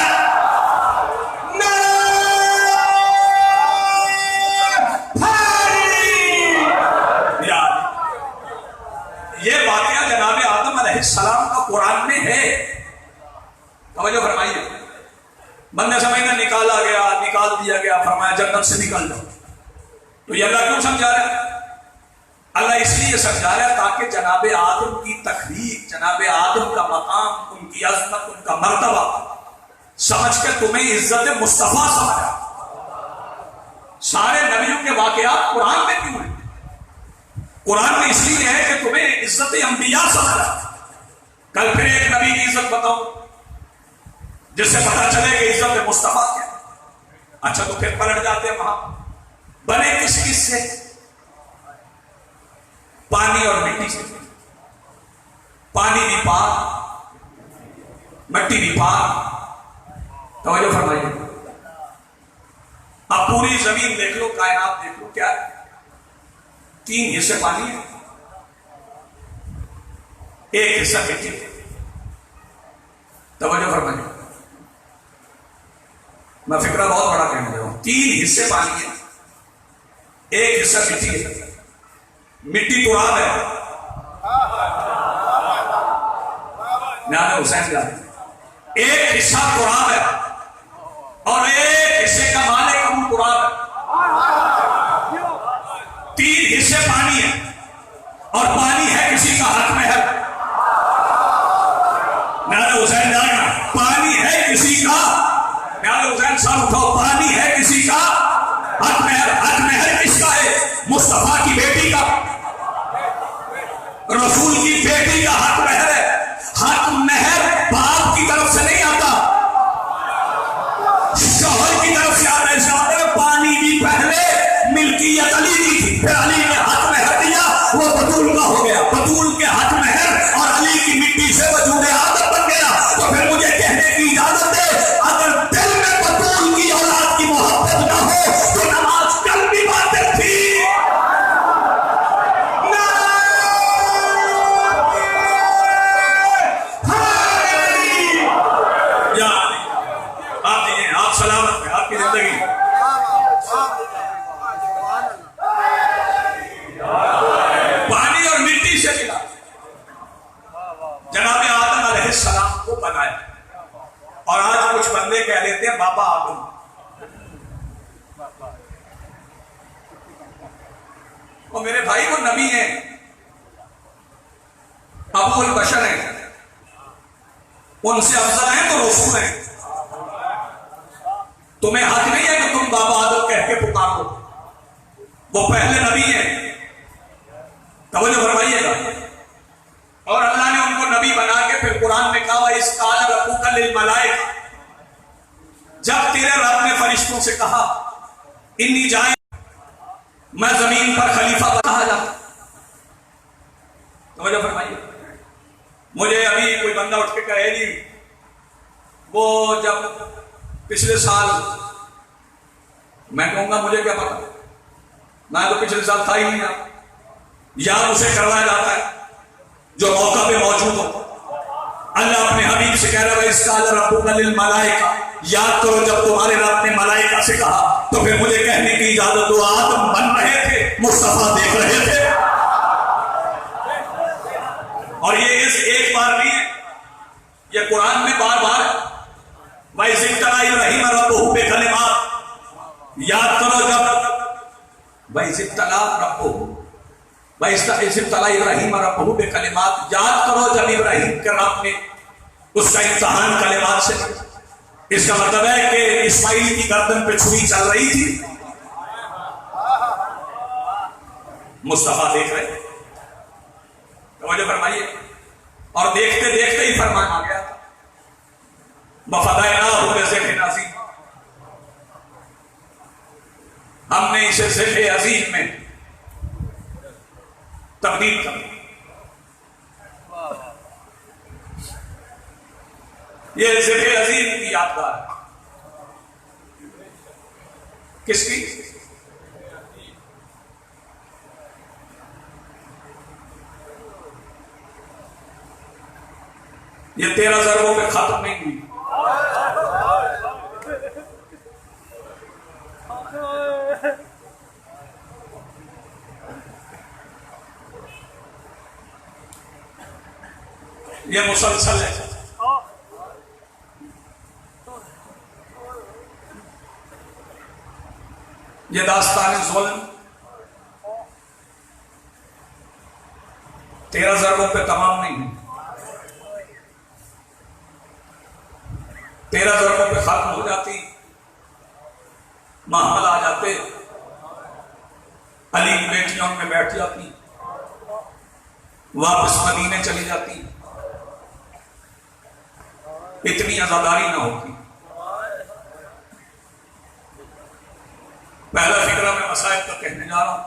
یہ واقعہ جناب آدم علیہ السلام کا قرآن میں ہے، توجہ فرمائیے۔ بندے سمجھنا نکالا گیا، نکال دیا گیا، فرمایا جنت سے نکل جاؤ۔ تو یہ اللہ کیوں سمجھا رہا ہے؟ اللہ اس لیے سمجھا رہا ہے تاکہ جناب آدم کی تخلیق، جناب آدم کا مقام، ان کی عظمت، ان کا مرتبہ سمجھ کے تمہیں عزت مصطفیٰ سمجھا۔ سارے نبیوں کے واقعات قرآن میں کیوں ہیں؟ قرآن میں اس لیے ہے کہ تمہیں عزت انبیاء سمجھا۔ کل پھر ایک نبی کی عزت بتاؤ جس سے پتہ چلے کہ عزت مصطفیٰ کیا۔ اچھا تو پھر پلٹ جاتے ہیں وہاں، بنے کس چیز سے؟ پانی اور مٹی سے۔ پانی بھی پاک، مٹی بھی پاک، توجہ فرمائیے۔ اب پوری زمین دیکھ لو، کائنات دیکھ لو، کیا ہے؟ 3 حصے پانی ہے، 1 حصہ مٹی ہے، توجہ فرمائیے۔ میں فکرہ بہت بڑا کہنے جا رہا ہوں۔ 3 حصے پانی ہے، 1 حصہ مٹی ہے۔ مٹی تراب ہے، حسین جان، 1 حصہ تراب ہے اور 1 حصے کا مالک ابو تراب ہے۔ 3 حصے پانی ہے اور پانی ہے کسی کا حق میں ہے۔ حسین جان، پانی ہے کسی کا، حسین صاحب اٹھاؤ، پانی ہے کسی کا حق میں ہے۔ حق میں ہے کس کا ہے؟ مصطفیٰ کی بیٹی کا، رسول کی بیٹی کا حق مہر ہے۔ حق مہر باپ کی طرف سے نہیں آتا، شوہر کی طرف سے آتا ہے۔ شوہر میں پانی بھی پہلے ملکیت علی کی تھی، پھر علی نے حق مہر دیا، وہ بطول کا ہو گیا۔ بطول کے حق مہر اور علی کی مٹی سے وجود آدم بن گیا۔ تو پھر مجھے کہنے کی اجازت دے، اگر دل میں بطول کی اولاد کی محبت نہ ہو تو نماز کل بھی باطل تھی۔ پانی اور مٹی سے ملا، جناب آدم علیہ السلام کو بنایا۔ اور آج کچھ بندے کہہ لیتے ہیں بابا آدم۔ اور میرے بھائی وہ نبی ہیں، ابو البشر ہیں، ان سے افضل ہیں تو رسول ہیں۔ تمہیں حق نہیں ہے کہ تم بابا آدم کہہ کے پکارو، وہ پہلے نبی ہیں، توجہ فرمائیے گا۔ اور اللہ نے ان کو نبی بنا کے پھر قرآن میں کہا وَإِذْ قَالَ رَبُّكَ لِلْمَلَائِكَةِ، جب تیرے رب نے فرشتوں سے کہا انی جائے، میں زمین پر خلیفہ بنا جاتا۔ توجہ فرمائیے۔ مجھے ابھی کوئی بندہ اٹھ کے کہے جی وہ جب پچھلے سال، میں کہوں گا مجھے کیا پتا، میں تو پچھلے سال تھا ہی نہیں، یاد اسے کروایا جاتا ہے جو موقع پہ موجود ہو۔ اللہ اپنے حبیب سے کہہ رہا ہے وَإِذْ قَالَ رَبُّكَ لِلْمَلَائِكَةِ، یاد کرو جب تمہارے رب نے ملائکہ سے کہا۔ تو پھر مجھے کہنے کی اجازت دو، آدم بن رہے تھے، مصطفیٰ دیکھ رہے تھے۔ اور یہ اس ایک بار نہیں ہے، یہ قرآن میں بار بار وَإِذِ ابْتَلَىٰ إِبْرَاهِيمَ رَبُّهُ بِكَلِمَاتٍ، یاد کرو جب وَإِذِ ابْتَلَىٰ رَبُّهُ وَإِذِ ابْتَلَىٰ إِبْرَاهِيمَ رَبُّهُ بِكَلِمَاتٍ، یاد کرو جب ابراہیم کے رب نے اس کا امتحان کلمات سے۔ اس کا مطلب ہے کہ اسماعیل کی گردن پہ چھری چل رہی تھی، مصطفیٰ دیکھ رہے، توجہ فرمائیے۔ اور دیکھتے دیکھتے ہی فرمان آ گیا وَفَدَيْنَاهُ بِذِبْحٍ عَظِيمٍ، ہم نے اسے ذبح عظیم میں تبدیل کر دیا۔ یہ ذبح عظیم کی یادگار ہے، کس کی؟ یہ 13 ضربوں پہ ختم نہیں ہوئی. یہ مسلسل ہے. یہ داستان ظلم 13 ضربوں پہ تمام نہیں ہوئی. 13 ضربوں پہ ختم ہو جاتی. محمد آ جاتے, علی کی بیٹیاں ان میں بیٹھ جاتی, واپس مدینے چلی جاتی, اتنی عزاداری نہ ہوتی. پہلا فکرہ میں مسائل کا کہنے جا رہا ہوں.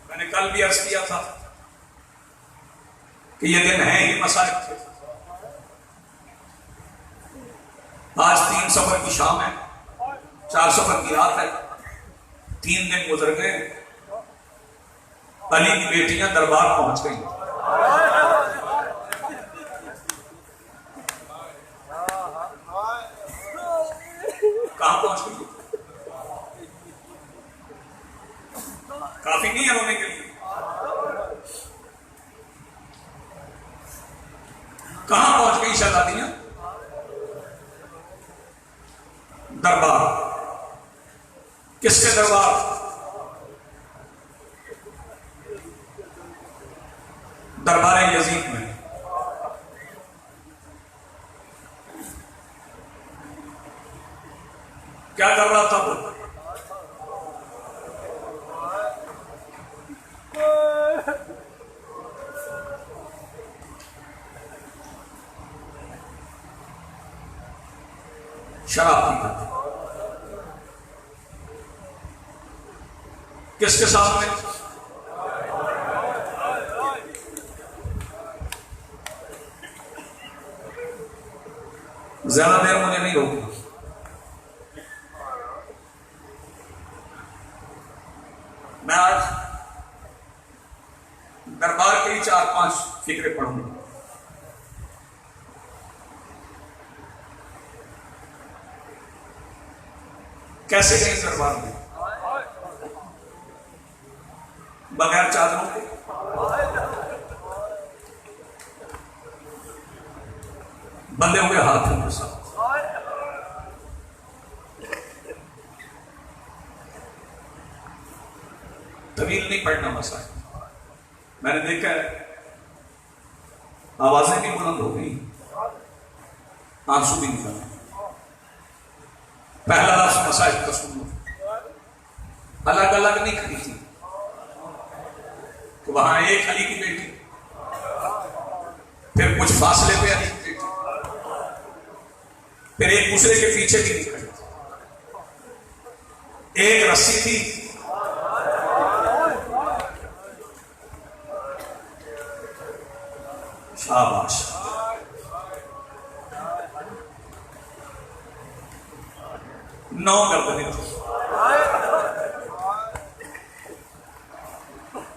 میں نے کل بھی عرض کیا تھا کہ یہ دن ہیں ہی مسائل تھے. آج 3 سفر کی شام ہے, 4 سفر کی رات ہے, 3 دن گزر گئے. علی کی بیٹیاں دربار پہنچ گئی. کہاں پہنچ گئی؟ کافی نہیں ہے رونے کے لیے. کہاں پہنچ گئی شہزادیاں؟ دربار. کس کے دربار؟ دربار یزید میں. کیا کر رہا تھا وہ؟ شراب پیتا تھا. کس کے سامنے؟ زیادہ دیر مجھے نہیں روکنا. میں آج دربار کے ہی 4-5 فکرے پڑھوں گا. کیسے گئی دربار میں؟ بغیر چادروں کے, بندے ہوئے ہاتھوں کے ساتھ. طویل نہیں پڑھنا مسائل. میں نے دیکھا ہے آوازیں بھی بلند ہو گئی, آنسو بھی نکل گئے. پہلا لفظ مسائل کا سنو. الگ الگ نہیں کھڑی تھی. تو وہاں ایک علی کی بیٹی, پھر کچھ فاصلے پہ علی کی بیٹی, پھر ایک دوسرے کے پیچھے بھی نہیں کھڑی تھی. ایک رسی تھی, شاباش. نو گردنیں تھی.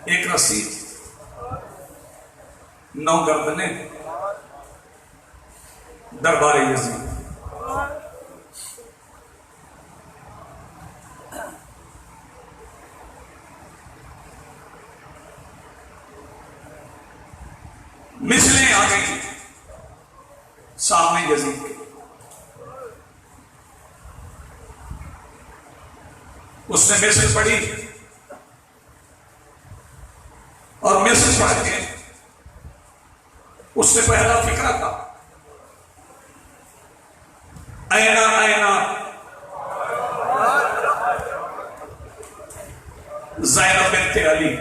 ایک رسی, 9 گردنیں. دربار یزید. مثلیں آ گئی سامنے یزید کے. اس نے مثل پڑھی اور مثل پڑھ کے اس سے پہلا فکرہ تھا اینا اینا زینب بنت علی.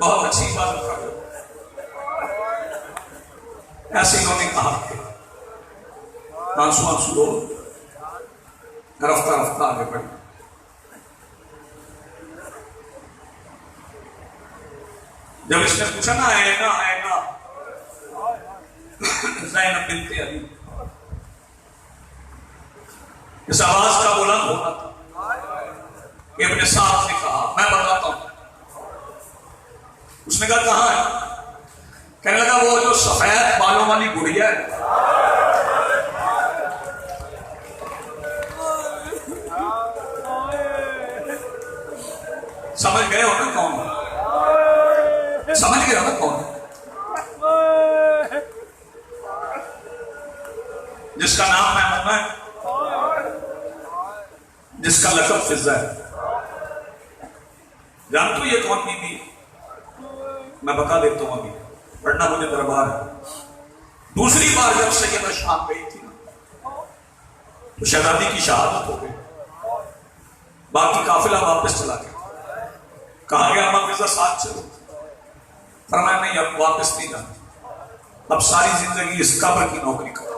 بہت اچھی بات کر ایسے انہوں نے کہا کہ آنسو آنسو ہو, رفتہ رفتہ آگے بڑھ. جب اس نے پوچھا نا اینا اینا زینب بنت علی, اس آواز کا بلند ہونا تھا. ابن سعد نے کہا میں بتا اس نے کہا کہاں ہے؟ کہنے لگا وہ جو سفید بالوں والی گڑیا ہے. سمجھ گئے ہو نا کون ہے؟ سمجھ گئے ہو نا کون ہے؟ جس کا نام میمونہ ہے، جس کا لقب فضہ ہے. جانتے ہو یہ کون بی بی؟ میں بتا دیتا ہوں ابھی، پڑھنا مجھے دربار ہے. دوسری بار جب سیدہ شام گئی تھی تو شہزادی کی شہادت ہو گئی. باقی قافلہ واپس چلا گیا. کہا گیا اماں فضہ ساتھ چلو. فرمایا نہیں اب واپس نہیں جانا، اب ساری زندگی اس قبر کی نوکری کرو.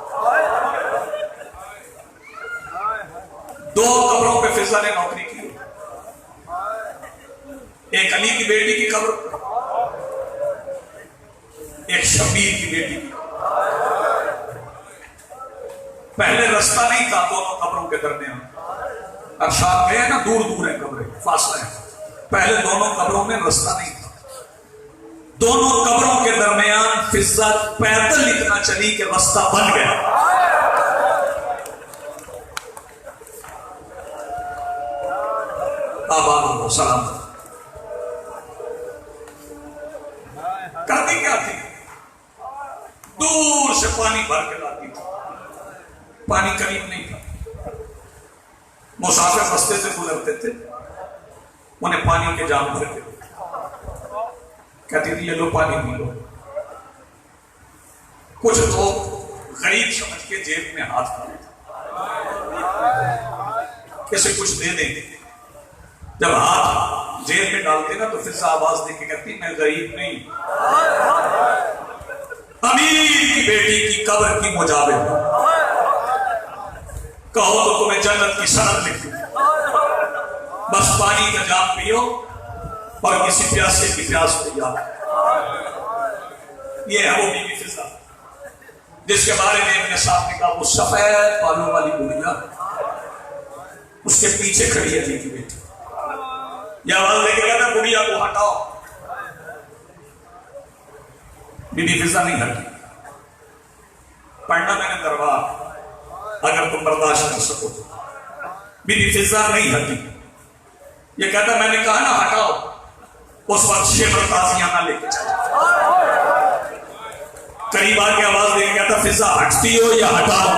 دو قبروں پہ فضہ نے نوکری کی. ایک علی کی بیٹی کی قبر، ایک شبیر کی بیٹی کی. پہلے رستہ نہیں تھا دونوں قبروں کے درمیان. اب شام گئے نا، دور دور ہے قبریں، فاصلہ ہے. پہلے دونوں قبروں میں رستہ نہیں تھا. دونوں قبروں کے درمیان فضہ پیدل اتنا چلی کہ رستہ بن گیا. آباد ہو سلام. کرتی کیا تھی؟ دور سے پانی بھر کے لاتی تھی. پانی قریب نہیں تھا. مسافر رستے سے گزرتے تھے، انہیں پانی کے جام بھر کے کہتی تھی یہ لو پانی پی لو. کچھ لوگ غریب سمجھ کے جیب میں ہاتھ ڈالتے کیسے کچھ دے دیں. جب ہاتھ جیب میں ڈالتے نا تو فضہ آواز دے کے کہتی میں غریب نہیں، امیر کی بیٹی کی قبر کی مجاور ہوں. کہو تو تمہیں جنت کی سند لکھ دوں. بس پانی کا جام پیو اور کسی پیاسے کی پیاس کو یاد. یہ ہے وہ بی بی فضہ جس کے بارے میں اپنے صاحب نے کہا وہ سفید بالوں والی گڑیا اس کے پیچھے کھڑی ہے علی کی بیٹی. یہ آواز لے کے کہتا گڑیا کو ہٹاؤ. بی بی فضہ نہیں ہٹی. پڑھنا میں نے دربار اگر تم برداشت کر سکو تو. بی بی فضہ نہیں ہٹی. یہ کہتا میں نے کہا نا ہٹاؤ. اس وقت شیبر تازیانہ لے کے چلا. قریب آ کے آواز دے کے کہتا فضہ ہٹتی ہو یا ہٹاؤ؟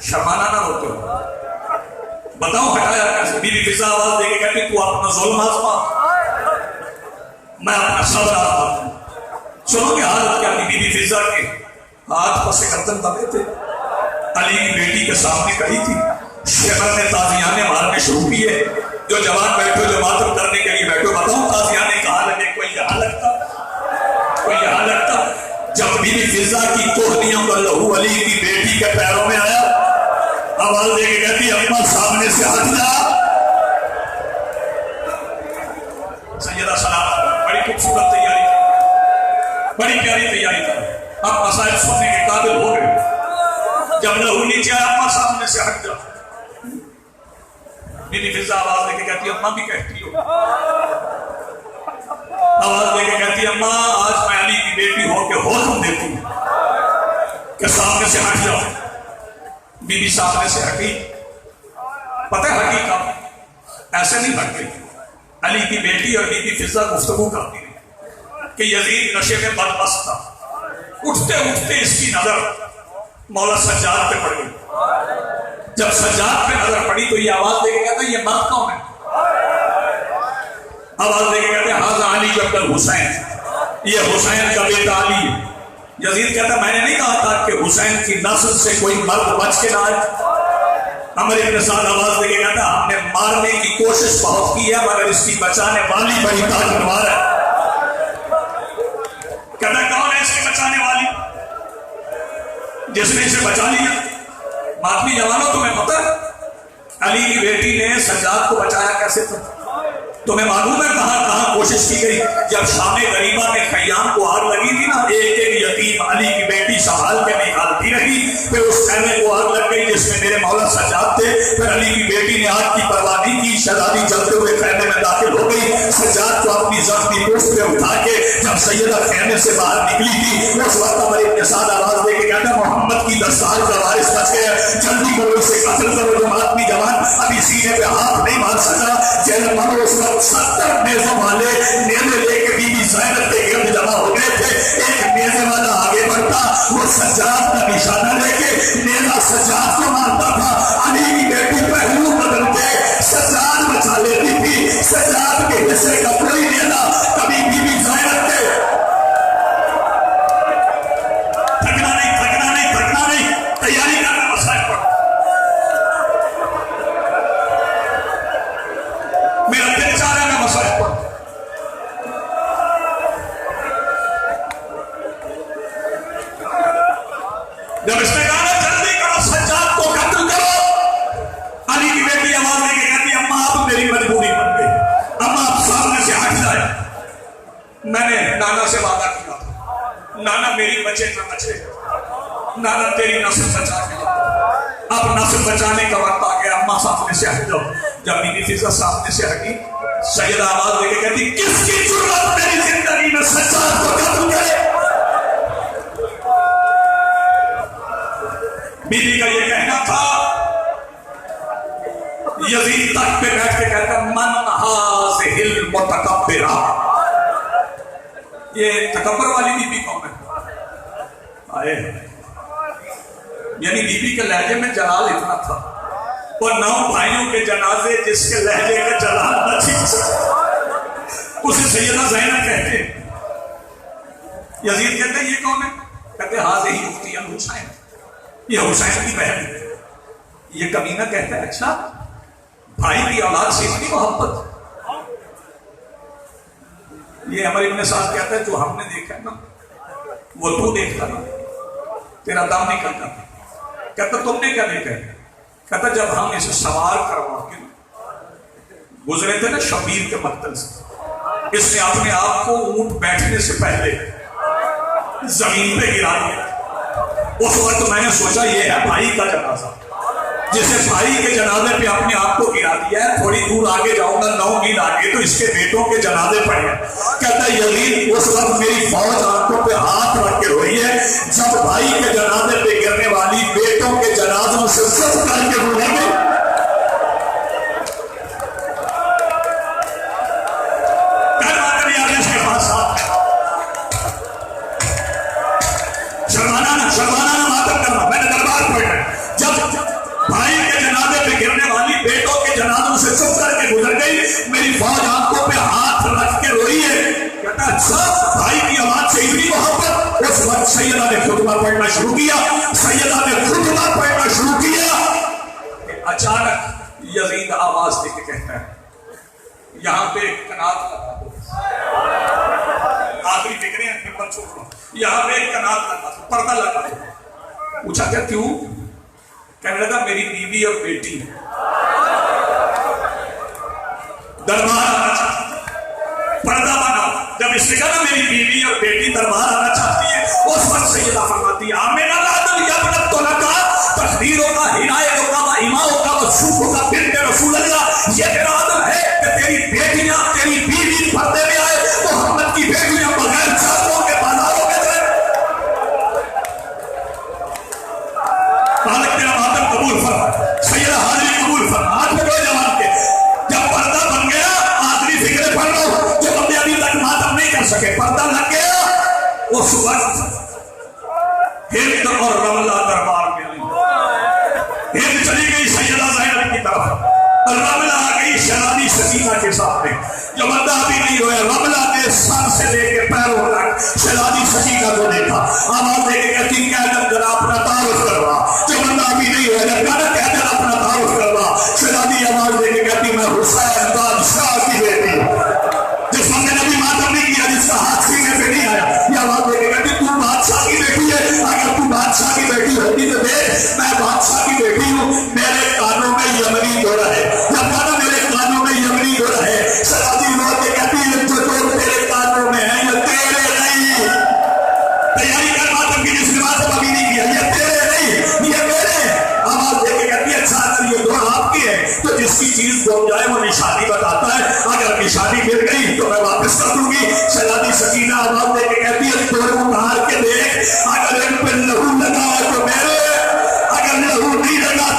شرمانا نہ روتے ہو، بتاؤ ہٹایا کیسے؟ بی بی فضہ آواز دے کے کہتی تو اپنا ظلم آزما، میں اپنا صبر آزما. سنو کہ حالت کیا تھی؟ بی بی فضہ کے ہاتھ پس گردن دبے تھے. علی کی بیٹی کے سامنے کھڑی تھی. شیبر نے تازیانے مارنے شروع کیے. جو جوان بیٹھو، جو ماتم کرنے کے لیے بیٹھو، بتاؤ تازیانے کہاں لگے؟ کوئی یہاں لگتا، کوئی یہاں لگتا. جب بی بی فضہ کی کوہنیوں کا لہو علی کی بیٹی کے پیروں میں آیا، آواز دے کے کہتی اماں سامنے سے ہٹ جا. سیدہ سلام بڑی خوبصورت تیاری تھی، بڑی پیاری تیاری تھی. اب مسائل سننے کے قابل ہو گئے. جب لہو نیچے آیا اماں سامنے سے ہٹ جا. بی بی فضہ آواز دے کے کہتی اماں بھی کہتی ہو. آواز دے کے کہتی اماں آج میں علی کی بیٹی ہو کے حکم دیتی ہوں کہ سامنے سے ہٹ جاؤ. بی بی سامنے سے ہٹی. پتہ ہے ہٹی کب؟ ایسے نہیں ہٹ گئی. علی کی بیٹی اور بی بی فضہ گفتگو کرتی رہی کہ یزید نشے میں بدمست تھا. اٹھتے اٹھتے اس کی نظر مولا سجاد پہ پڑ گئی. جب سجاد پہ نظر پڑی تو یہ آواز دے کے کہتا یہ مرد کون ہے؟ آواز دے کے کہتے حاضر علی عبد الحسین، یہ حسین کا بیٹا علی ہے. یزید کہتا میں نے نہیں کہا تھا کہ حسین کی نسل سے کوئی مرد بچ کے نہ آئے. عمر ابن سعد آواز دے کے کہتا ہم نے مارنے کی کوشش بہت کی ہے مگر اس کی بچانے والی بڑی طاقتور ہے. کہتا کون ہے اس کی بچانے والی؟ جس نے اسے بچا لیا. ماتمی جوانوں تمہیں پتہ علی کی بیٹی نے سجاد کو بچایا کیسے تھا؟ تمہیں معلوم ہے کہاں کہاں کوشش کی گئی؟ جب شام غریبہ میں خیام کو آگ لگی تھی نا، ایک ایک یتیم علی کی بیٹی سنبھال کے نکالتی رہی، پھر اس خیمے کو آگ لگ گئی جس میں میرے مولا سجاد تھے، پھر علی کی بیٹی نے آگ کی پرواہ نہیں کی، شہزادی چلتے ہوئے خیمے میں داخل ہو گئی، سجاد کو اپنی زخمی پشت پہ اٹھا کے جب سیدہ خیمے سے باہر نکلی تھی، اس وقت عمر ابن سعد آواز دے کے کہتا محمد کی دستار کا وارث بچ گیا، جلدی کرو اسے قتل کرو۔ جو آدمی جوان ابھی سینے پہ ہاتھ نہیں مار سکا، جیل مانو اس وقت 70 نیزوں والے نیزے لے کے بی بی زینب کے گرد جمع ہو گئے تھے، ایک نیزے والا آگے بڑھتا، وہ سجاد کا نشانہ لے کے نیزہ سجاد کو مارتا تھا، علی کی بیٹی پہلو بدل کے سجاد بچا لیتی تھی، سجاد کے حصے کا کوئی نیزہ کبھی بی بی زینب کے تھکنا نہیں، تیاری کرنا مسائل پر میرا دل چاہ رہا ہے میں مسائل پر جب اس نے کہا جلدی کرو سجاد کو قتل کرو، علی کی بیٹی آواز دے کے کہتی اماں اب میری مجبوری بن گئی، اماں اب سامنے سے ہٹ جائے، میں نے نانا سے وعدہ کیا تھا، نانا میری بچے نہ بچے، نانا تیری نسل بچا کے اب نسل بچانے کا وقت آ گیا، اماں سامنے سے ہٹ جاؤ۔ جب بی بی فضہ سامنے سے ہٹی، سیدہ آواز دے کے کہتی کس کی جرات میری زندگی میں سجاد کو قتل کرے؟ بی بی کا یہ کہنا تھا، یزید تخت پہ بیٹھ کے کہتا من ہاذہ المتکبرہ، یہ تکبر والی بی بی کون ہے؟ آئے یعنی بی بی کے لہجے میں جلال اتنا تھا، اور 9 بھائیوں کے جنازے جس کے لہجے کا جلال نہ چھیڑ سکے اسے سیدہ زینب کہتے ہیں۔ یزید کہتے ہیں یہ کون ہے؟ کہتے ہیں ہاذہ اختی الحسین، یہ حسین کی بہن ہے۔ یہ کمینہ کہتا ہے اچھا بھائی کی اولاد سے اتنی محبت؟ یہ عمر ابن سعد کہتا ہے جو ہم نے دیکھا نا وہ تو دیکھتا نا، تیرا دم نکلتا تھا۔ کہتا تم نے کیا دیکھا ہے؟ کہتا جب ہم اسے سوار کروا کے گزرے تھے نا شبیر کے مقتل سے، اس نے اپنے آپ کو اونٹ بیٹھنے سے پہلے زمین پہ گرا دیا۔ اس وقت میں نے سوچا یہ ہے بھائی کا جنازہ، جسے بھائی کے جنازے پہ اپنے آپ کو گرا دیا ہے، تھوڑی دور آگے جاؤں گا 9 میل آگے تو اس کے بیٹوں کے جنازے پڑے۔ کہتا ہے یزید اس وقت میری فوج آنکھوں پہ ہاتھ رکھ کے روئی ہے، جب بھائی کے جنازے پہ گرنے والی بیٹوں کے جنازوں سے سب کر کے روئیں گے۔ شرمانا نہ ماتم کرنا، میں نے دربار پڑھنا، جب بھائی کے جنازے پہ گرنے والی بیٹوں کے جنازوں سے چپ کر کے گزر گئی، میری فوج آنکھوں پہ ہاتھ رکھ کے روئی ہے۔ کہتا اچھا بھائی کی اولاد سے اتنی محبت؟ اس وقت سیدہ نے خطبہ پڑھنا شروع کیا، سیدہ نے خطبہ پڑھنا شروع کیا۔ اچانک یزید آواز دے کے کہتا ہے یہاں پہ ایک کنات لگا دو، آخری فکریں ہیں پھر چھوڑ رہا ہوں، یہاں پہ ایک کنات لگا دو، پردہ لگا دو۔ پوچھا کیا کیوں؟ کہنے لگا میری بیوی اور بیٹی دربار آنا چاہتی ہے، پردہ بنا۔ جب اس نے کہا میری بیوی اور بیٹی دربار آنا چاہتی ہے، اس وقت سیدہ فرماتی ہے آمینہ لادل یبنت تو لگا تقدیر ہوگا، ہدایت ہوگا، ایمان ہوگا، وصوف ہوگا، بنت رسول اللہ، یہ میرا عدل ہے کہ تیری بیٹیاں تیری بیوی پردے میں آئے، محمد کی بیٹیاں بغیر چادروں کے بازاروں میں جائے۔ مالک تیرا ماتم قبول فرما، سیدہ حاضری قبول فرما، ہاتھ میں کوئی جوان کے جب پردہ بن گیا آخری فکریں پڑھ لو جو بندے ابھی تک ماتم نہیں کر سکے، پردہ لگ گیا، اس وقت ہند اور رملہ دربار میں آئی، ہند چلی گئی سیدہ زینب کی طرف اور رملہ آ گئی شہزادی سکینہ کے سامنے۔ جو بندہ ابھی نہیں ہویا رملہ نے سر سے لے کے پیروں تک شہزادی سکینہ کو دیکھا، آواز دے کے کہتی قیادت ذرا اپنا تعارف کروا۔ جو بندہ ابھی نہیں ہویا جب کہنا قیادت اپنا تعارف کروا، شہزادی آواز دے کے کہتی میں حسین بادشاہ کی بیٹی ہوں۔ جس بندے نے بھی ماتم نہیں کیا، جس کا ہاتھ سینے پہ نہیں آیا، یہ آواز دے کے کہتی تو بادشاہ کی بیٹی ہے، اگر تو بادشاہ کی بیٹی ہوتی تو دیکھ میں بادشاہ کی بیٹی ہوں، میرے کانوں میں یمنی دو رہے، جب کہنا میرے کانوں میں یمنی دو رہے، جس کی چیز گم جائے وہ نشانی بتاتا ہے، اگر نشانی مل گئی تو میں واپس کر دوں گی۔ شہزادی سکینہ آواز دے کے کہتی ہے دونوں اتار کے دیکھ، اگر ان پہ لہو لگا تو میرے، اگر لہو نہیں لگا